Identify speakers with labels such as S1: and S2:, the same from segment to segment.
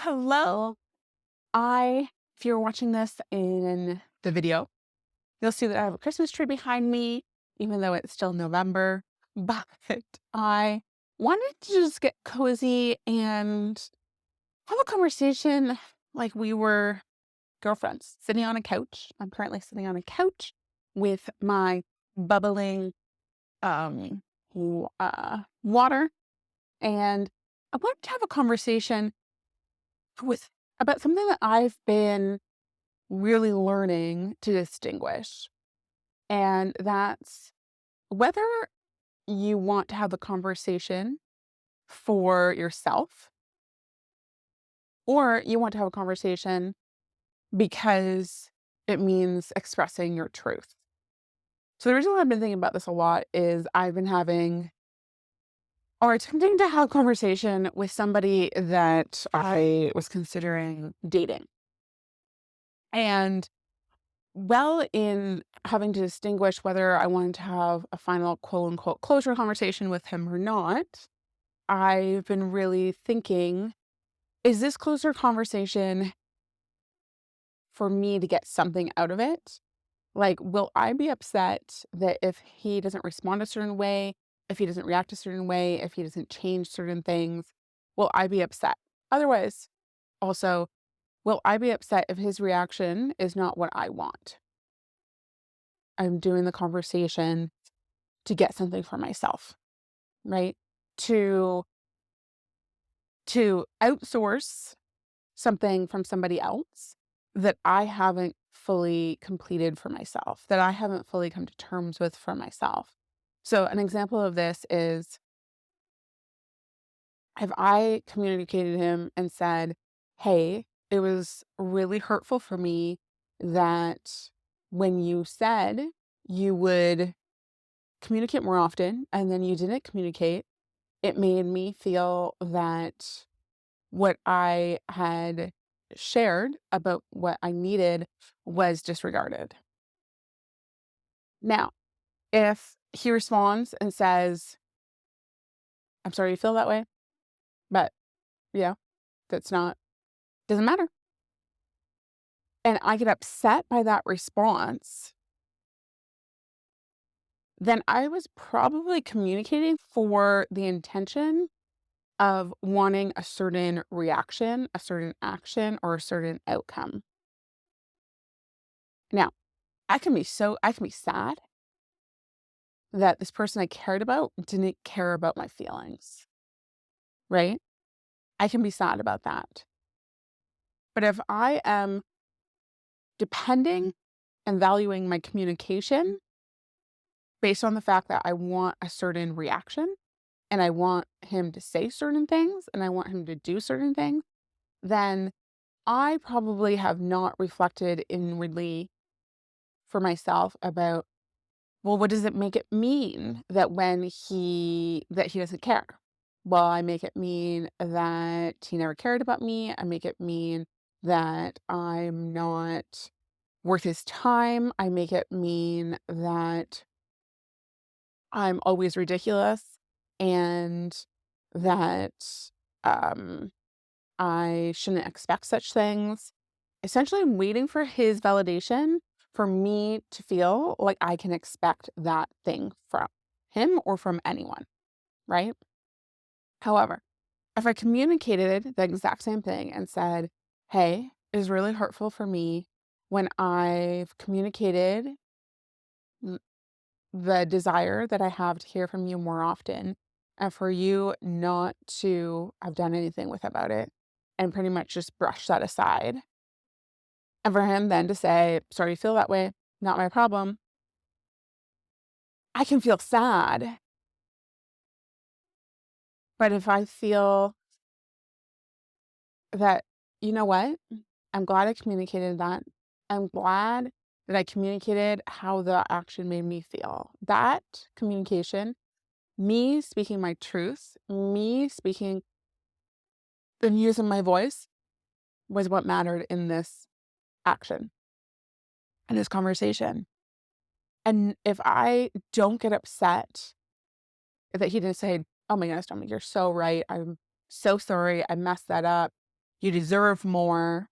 S1: Hello. If you're watching this in the video, you'll see that I have a Christmas tree behind me, even though it's still November. But I wanted to just get cozy and have a conversation like we were girlfriends sitting on a couch. I'm currently sitting on a couch with my bubbling um, water. And I wanted to have a conversation with about something that I've been really learning to distinguish. And that's whether you want to have a conversation for yourself or you want to have a conversation because it means expressing your truth. So the reason why I've been thinking about this a lot is I've been having or attempting to have a conversation with somebody that I was considering dating. And in having to distinguish whether I wanted to have a final quote unquote closure conversation with him or not, I've been really thinking, is this closer conversation for me to get something out of it? Like, will I be upset that if he doesn't respond a certain way, if he doesn't react a certain way, if he doesn't change certain things, will I be upset? Otherwise, also, will I be upset if his reaction is not what I want? I'm doing the conversation to get something for myself, right? To outsource something from somebody else that I haven't fully completed for myself, that I haven't fully come to terms with for myself. So an example of this is if I communicated him and said, "Hey, it was really hurtful for me that when you said you would communicate more often and then you didn't communicate, it made me feel that what I had shared about what I needed was disregarded." Now, if he responds and says, "I'm sorry you feel that way, but yeah, that's not, doesn't matter." And I get upset by that response, then I was probably communicating for the intention of wanting a certain reaction, a certain action, or a certain outcome. Now, I can be sad that this person I cared about didn't care about my feelings, right? I can be sad about that. But if I am depending and valuing my communication based on the fact that I want a certain reaction and I want him to say certain things and I want him to do certain things, then I probably have not reflected inwardly for myself about, well, what does it make it mean that he doesn't care? Well, I make it mean that he never cared about me. I make it mean that I'm not worth his time. I make it mean that I'm always ridiculous and that um, I shouldn't expect such things. Essentially, I'm waiting for his validation for me to feel like I can expect that thing from him or from anyone, right? However, if I communicated the exact same thing and said, "Hey, it is really hurtful for me when I've communicated th- the desire that I have to hear from you more often, and for you not to have done anything with about it and pretty much just brush that aside." And for him then to say, "Sorry you feel that way, not my problem." I can feel sad, but if I feel that, you know what? I'm glad I communicated that. I'm glad that I communicated how the action made me feel. That communication, me speaking my truth, me speaking the muse in my voice was what mattered in this action, in this conversation. And if I don't get upset that he didn't say, "Oh my goodness, Dominique, you're so right. I'm so sorry. I messed that up. You deserve more.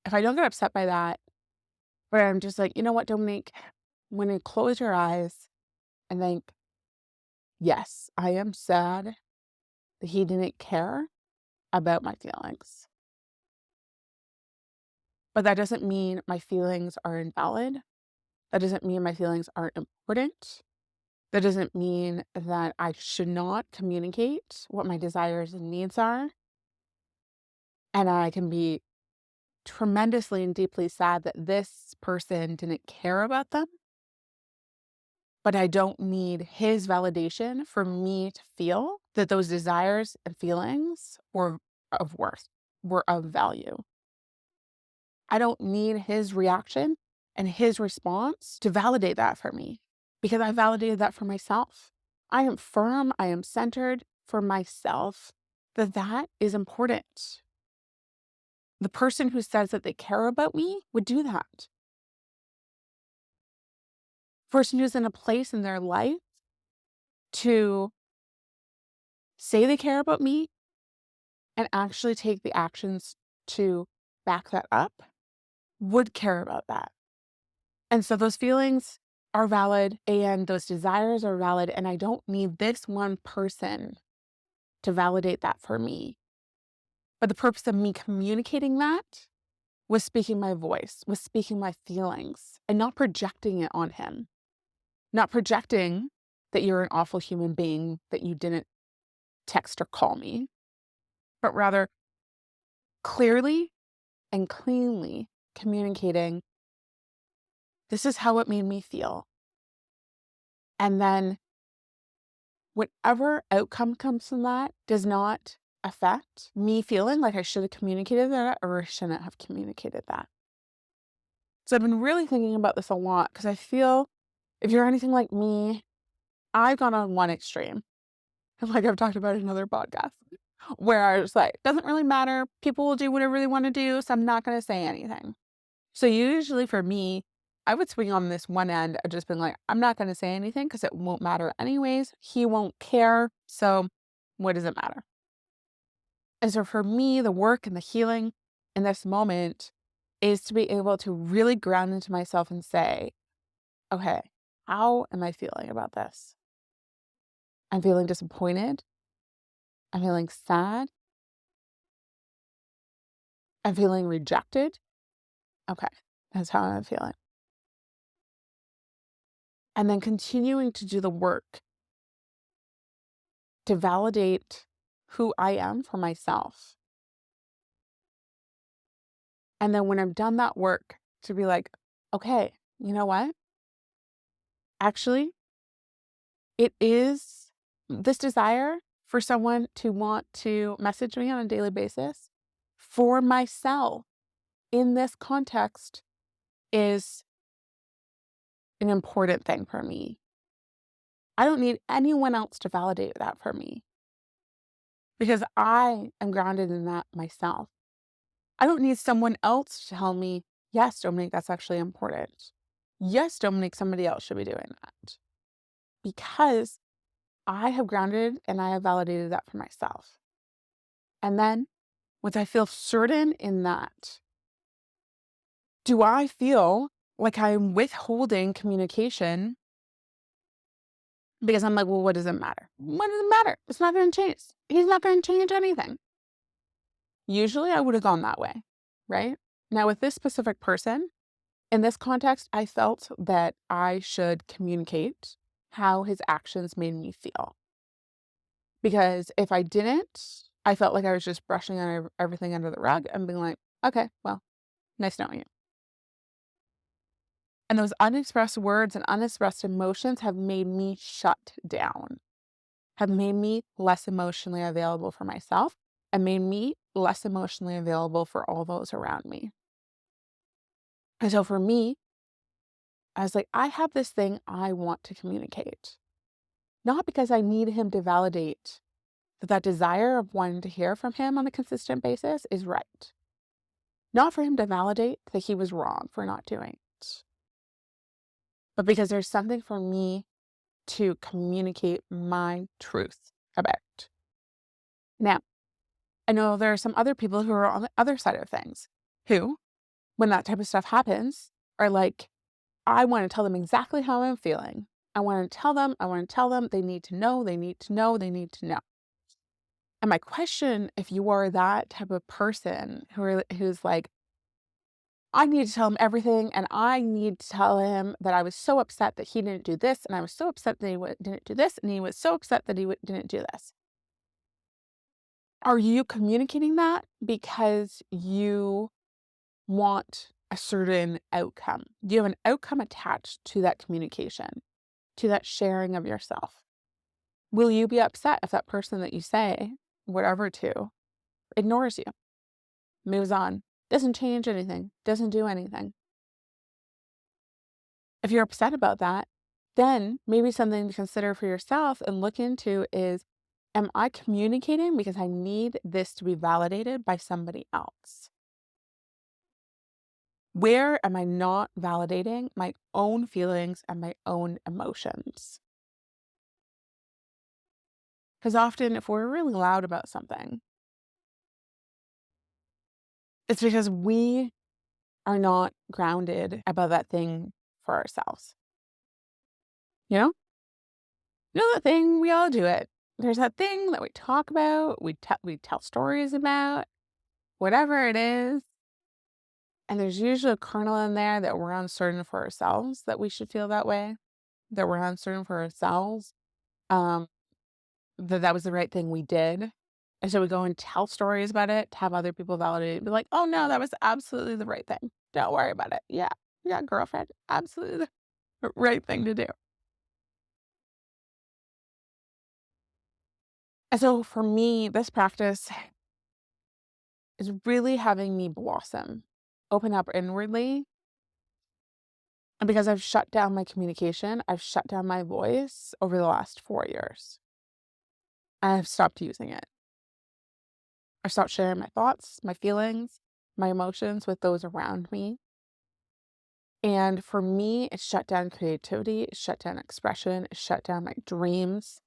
S1: If I don't get upset by that, but I'm just like, you know what, Dominique, when you close your eyes and think, yes, I am sad that he didn't care about my feelings. But that doesn't mean my feelings are invalid. That doesn't mean my feelings aren't important. That doesn't mean that I should not communicate what my desires and needs are. And I can be tremendously and deeply sad that this person didn't care about them. But I don't need his validation for me to feel that those desires and feelings were of worth, were of value. I don't need his reaction and his response to validate that for me because I validated that for myself. I am firm, I am centered for myself that is important. The person who says that they care about me would do that. Person who's in a place in their life to say they care about me and actually take the actions to back that up would care about that. And so those feelings are valid and those desires are valid. And I don't need this one person to validate that for me. But the purpose of me communicating that was speaking my voice, was speaking my feelings and not projecting it on him. Not projecting that you're an awful human being, that you didn't text or call me, but rather clearly and cleanly communicating, this is how it made me feel. And then whatever outcome comes from that does not affect me feeling like I should have communicated that or I shouldn't have communicated that. So I've been really thinking about this a lot because I feel if you're anything like me, I've gone on one extreme, like I've talked about in another podcast, where I was like, doesn't really matter. People will do whatever they want to do, so I'm not going to say anything. So usually for me, I would swing on this one end of just being like, I'm not going to say anything because it won't matter anyways. He won't care. So what does it matter? And so for me, the work and the healing in this moment is to be able to really ground into myself and say, okay, how am I feeling about this? I'm feeling disappointed. I'm feeling sad. I'm feeling rejected. Okay, that's how I'm feeling. And then continuing to do the work to validate who I am for myself. And then when I've done that work, to be like, okay, you know what? Actually, it is this desire for someone to want to message me on a daily basis for myself in this context is an important thing for me. I don't need anyone else to validate that for me because I am grounded in that myself. I don't need someone else to tell me, yes, Dominique, that's actually important. Yes, Dominique, somebody else should be doing that. Because I have grounded and I have validated that for myself. And then once I feel certain in that, do I feel like I'm withholding communication because I'm like, well, what does it matter? What does it matter? It's not going to change. He's not going to change anything. Usually I would have gone that way, right? Now with this specific person, in this context, I felt that I should communicate how his actions made me feel. Because if I didn't, I felt like I was just brushing everything under the rug and being like, okay, well, nice knowing you. And those unexpressed words and unexpressed emotions have made me shut down, have made me less emotionally available for myself and made me less emotionally available for all those around me. And so for me, I was like, I have this thing I want to communicate. Not because I need him to validate that desire of wanting to hear from him on a consistent basis is right. Not for him to validate that he was wrong for not doing it, but because there's something for me to communicate my truth about. Now, I know there are some other people who are on the other side of things who, when that type of stuff happens, are like, I want to tell them exactly how I'm feeling. I want to tell them, they need to know, they need to know, they need to know. And my question, if you are that type of person who's like, I need to tell him everything, and I need to tell him that I was so upset that he didn't do this, and I was so upset that he didn't do this, and he was so upset that he didn't do this. Are you communicating that because you want a certain outcome? Do you have an outcome attached to that communication, to that sharing of yourself? Will you be upset if that person that you say whatever to ignores you, moves on, doesn't change anything, doesn't do anything? If you're upset about that, then maybe something to consider for yourself and look into is, am I communicating because I need this to be validated by somebody else? Where am I not validating my own feelings and my own emotions? Because often, if we're really loud about something, it's because we are not grounded about that thing for ourselves. You know? You know that thing, we all do it. There's that thing that we talk about, we tell stories about, whatever it is, and there's usually a kernel in there that we're uncertain for ourselves that we should feel that way, that we're uncertain for ourselves, um, that was the right thing we did. And so we go and tell stories about it to have other people validate it, be like, "Oh, no, that was absolutely the right thing. Don't worry about it. Yeah, yeah, girlfriend, absolutely the right thing to do." And so for me, this practice is really having me blossom, open up inwardly. And because I've shut down my communication, I've shut down my voice over the last 4 years. I've stopped using it. I've stopped sharing my thoughts, my feelings, my emotions with those around me. And for me, it shut down creativity, it shut down expression, it shut down my dreams.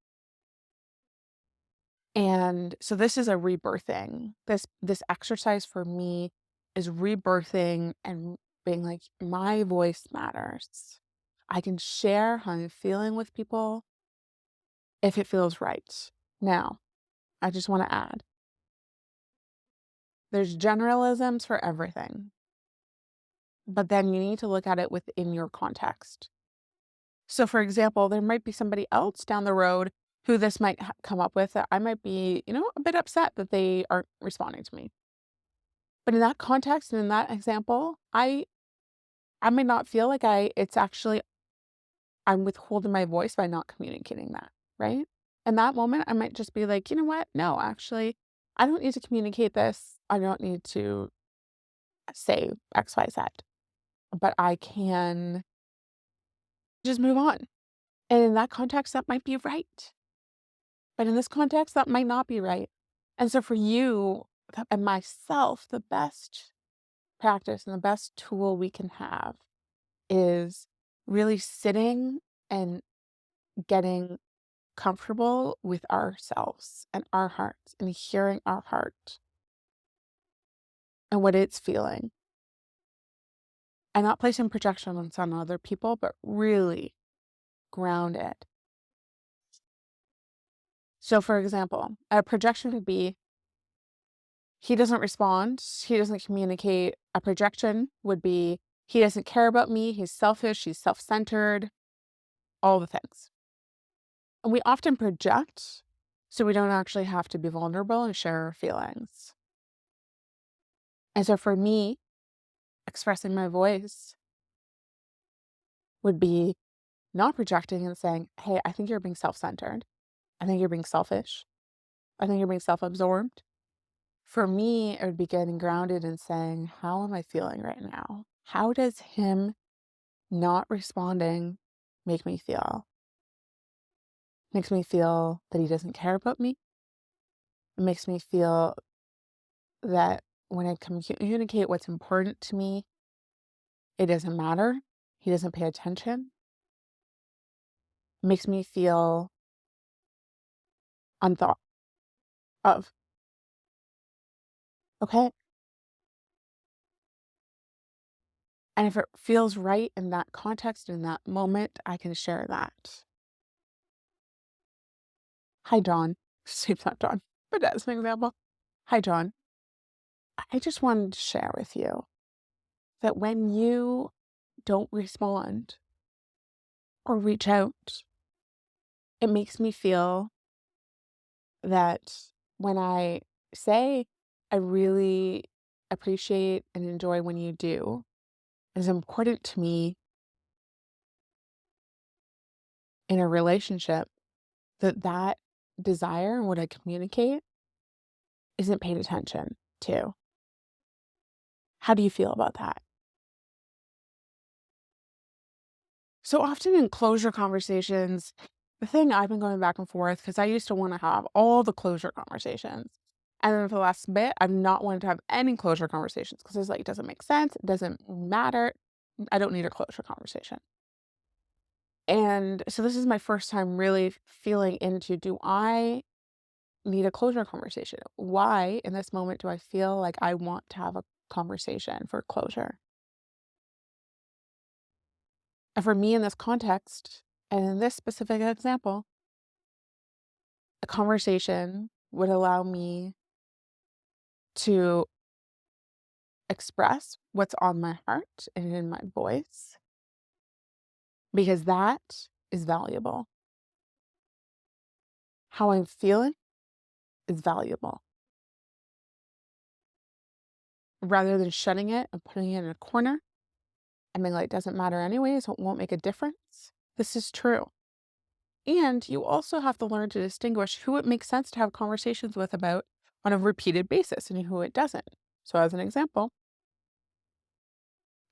S1: And so this is a rebirthing. This exercise for me is rebirthing and being like, my voice matters. I can share how I'm feeling with people if it feels right. Now, I just want to add, there's generalisms for everything, but then you need to look at it within your context. So, for example, there might be somebody else down the road who this might come up with that I might be, a bit upset that they aren't responding to me. But in that context and in that example, I may not feel like it's actually I'm withholding my voice by not communicating that, right? In that moment, I might just be like, you know what? No, actually, I don't need to communicate this. I don't need to say X, Y, Z, but I can just move on. And in that context, that might be right. But in this context, that might not be right. And so for you and myself, the best practice and the best tool we can have is really sitting and getting comfortable with ourselves and our hearts and hearing our heart and what it's feeling and not placing projections on other people, but really ground it. So, for example, a projection could be he doesn't respond, he doesn't communicate. A projection would be he doesn't care about me, he's selfish, he's self centered, all the things. And we often project so we don't actually have to be vulnerable and share our feelings. And so for me, expressing my voice would be not projecting and saying, hey, I think you're being self centered. I think you're being selfish. I think you're being self absorbed. For me, it would be getting grounded and saying, how am I feeling right now? How does him not responding make me feel? Makes me feel that he doesn't care about me. It makes me feel that when I communicate what's important to me, it doesn't matter. He doesn't pay attention. It makes me feel unthought of. Okay. And if it feels right in that context, in that moment, I can share that. Hi, John. Seems not John, but as an example. Hi, John. I just wanted to share with you that when you don't respond or reach out, it makes me feel that when I say I really appreciate and enjoy when you do, it's important to me in a relationship that desire and what I communicate isn't paid attention to. How do you feel about that? So often in closure conversations, the thing I've been going back and forth because I used to want to have all the closure conversations. And then for the last bit, I've not wanted to have any closure conversations because it's like, it doesn't make sense. It doesn't matter. I don't need a closure conversation. And so this is my first time really feeling into, do I need a closure conversation? Why in this moment do I feel like I want to have a conversation for closure? And for me in this context, and in this specific example, a conversation would allow me to express what's on my heart and in my voice, because that is valuable. How I'm feeling is valuable. Rather than shutting it and putting it in a corner and being like, it doesn't matter anyways, it won't make a difference. This is true. And you also have to learn to distinguish who it makes sense to have conversations with about on a repeated basis and who it doesn't. So, as an example,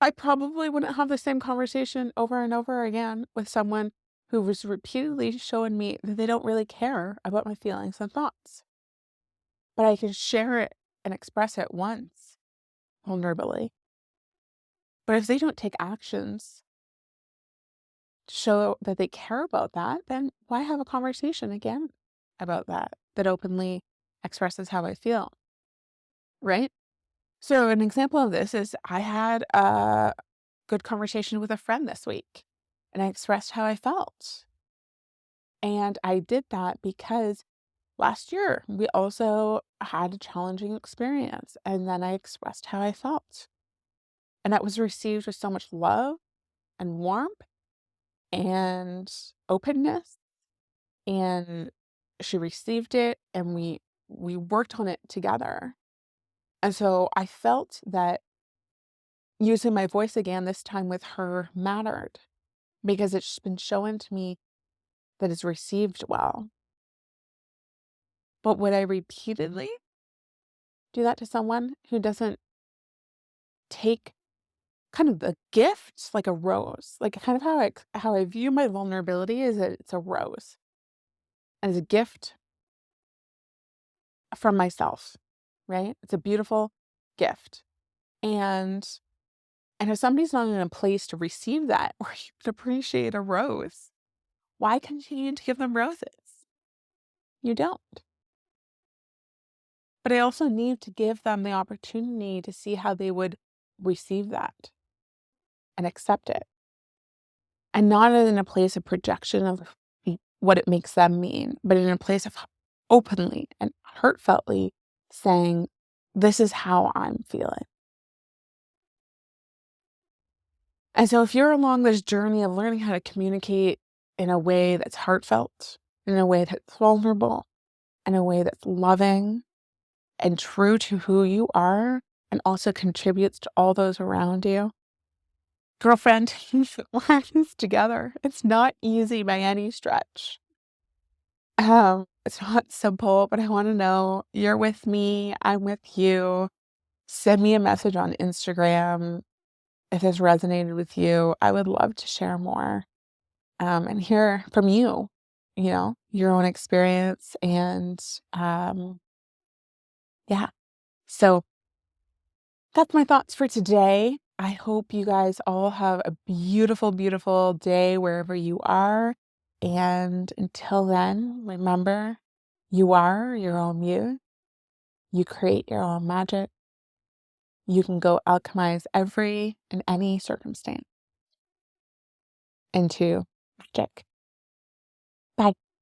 S1: I probably wouldn't have the same conversation over and over again with someone who was repeatedly showing me that they don't really care about my feelings and thoughts. But I can share it and express it once vulnerably. But if they don't take actions to show that they care about that, then why have a conversation again about that openly expresses how I feel, right? So an example of this is I had a good conversation with a friend this week and I expressed how I felt. And I did that because last year we also had a challenging experience and then I expressed how I felt. And that was received with so much love and warmth and openness, and she received it and we worked on it together. And so I felt that using my voice again this time with her mattered because it's been shown to me that it's received well. But would I repeatedly do that to someone who doesn't take kind of the gift like a rose? Like kind of how I view my vulnerability is that it's a rose as a gift from myself, right? It's a beautiful gift. And if somebody's not in a place to receive that or even appreciate a rose, why continue to give them roses? You don't. But I also need to give them the opportunity to see how they would receive that and accept it. And not in a place of projection of what it makes them mean, but in a place of openly and heartfeltly saying, this is how I'm feeling. And so if you're along this journey of learning how to communicate in a way that's heartfelt, in a way that's vulnerable, in a way that's loving and true to who you are, and also contributes to all those around you, girlfriend, we're in this together. It's not easy by any stretch. It's not simple, but I want to know you're with me, I'm with you. Send me a message on Instagram if this resonated with you. I would love to share more and hear from you, your own experience. And yeah, so that's my thoughts for today. I hope you guys all have a beautiful, beautiful day wherever you are. And until then, remember, you are your own muse. You create your own magic. you can go alchemize every and any circumstance into magic. Bye.